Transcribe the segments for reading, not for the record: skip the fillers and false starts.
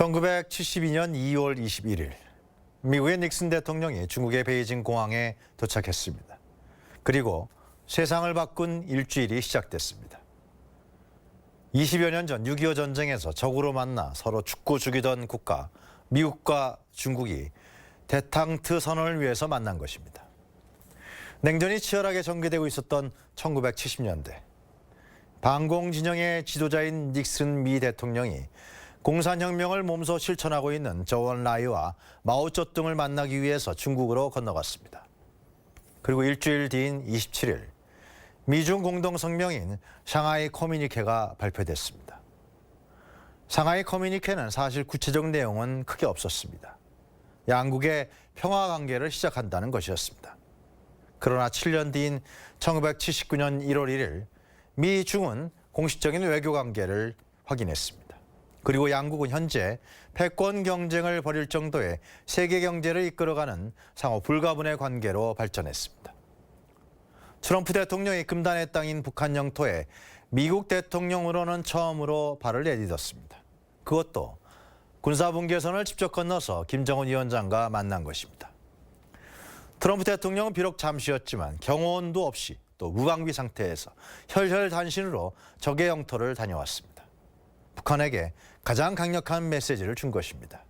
1972년 2월 21일 미국의 닉슨 대통령이 중국의 베이징 공항에 도착했습니다. 그리고 세상을 바꾼 일주일이 시작됐습니다. 20여 년 전 6.25 전쟁에서 적으로 만나 서로 죽고 죽이던 국가 미국과 중국이 대탕트 선언을 위해서 만난 것입니다. 냉전이 치열하게 전개되고 있었던 1970년대 반공 진영의 지도자인 닉슨 미 대통령이 공산혁명을 몸소 실천하고 있는 저우언라이와 마오쩌둥을 만나기 위해서 중국으로 건너갔습니다. 그리고 일주일 뒤인 27일 미중 공동성명인 샹하이 커뮤니케가 발표됐습니다. 샹하이 커뮤니케는 사실 구체적 내용은 크게 없었습니다. 양국의 평화관계를 시작한다는 것이었습니다. 그러나 7년 뒤인 1979년 1월 1일 미중은 공식적인 외교관계를 확인했습니다. 그리고 양국은 현재 패권 경쟁을 벌일 정도의 세계 경제를 이끌어가는 상호 불가분의 관계로 발전했습니다. 트럼프 대통령이 금단의 땅인 북한 영토에 미국 대통령으로는 처음으로 발을 내딛었습니다. 그것도 군사분계선을 직접 건너서 김정은 위원장과 만난 것입니다. 트럼프 대통령은 비록 잠시였지만 경호원도 없이 또 무방비 상태에서 혈혈단신으로 적의 영토를 다녀왔습니다. 북한에게 가장 강력한 메시지를 준 것입니다.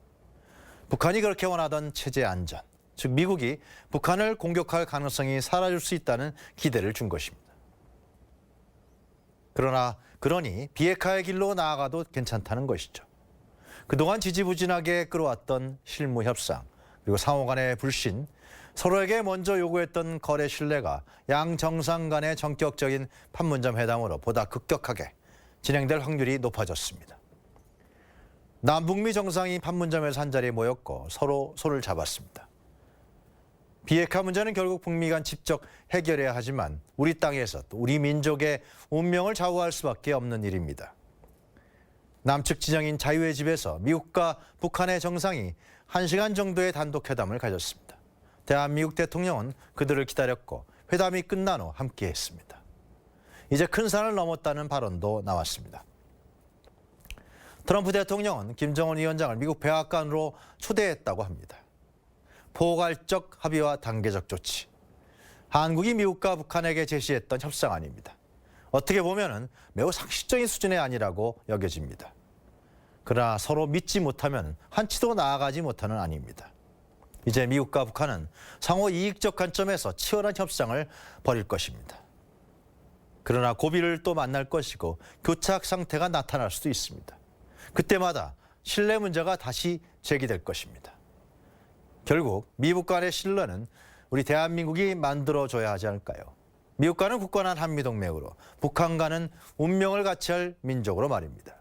북한이 그렇게 원하던 체제 안전, 즉 미국이 북한을 공격할 가능성이 사라질 수 있다는 기대를 준 것입니다. 그러니 비핵화의 길로 나아가도 괜찮다는 것이죠. 그동안 지지부진하게 끌어왔던 실무 협상, 그리고 상호 간의 불신, 서로에게 먼저 요구했던 거래 신뢰가 양 정상 간의 전격적인 판문점 회담으로 보다 급격하게 진행될 확률이 높아졌습니다. 남북미 정상이 판문점에서 한자리에 모였고 서로 손을 잡았습니다. 비핵화 문제는 결국 북미 간 직접 해결해야 하지만 우리 땅에서 또 우리 민족의 운명을 좌우할 수밖에 없는 일입니다. 남측 진영인 자유의 집에서 미국과 북한의 정상이 1시간 정도의 단독 회담을 가졌습니다. 대한민국 대통령은 그들을 기다렸고 회담이 끝난 후 함께했습니다. 이제 큰 산을 넘었다는 발언도 나왔습니다. 트럼프 대통령은 김정은 위원장을 미국 백악관으로 초대했다고 합니다. 포괄적 합의와 단계적 조치. 한국이 미국과 북한에게 제시했던 협상안입니다. 어떻게 보면 매우 상식적인 수준의 안이라고 여겨집니다. 그러나 서로 믿지 못하면 한치도 나아가지 못하는 안입니다. 이제 미국과 북한은 상호 이익적 관점에서 치열한 협상을 벌일 것입니다. 그러나 고비를 또 만날 것이고 교착 상태가 나타날 수도 있습니다. 그때마다 신뢰 문제가 다시 제기될 것입니다. 결국 미국 간의 신뢰는 우리 대한민국이 만들어줘야 하지 않을까요? 미국과는 굳건한 한미동맹으로, 북한과는 운명을 같이 할 민족으로 말입니다.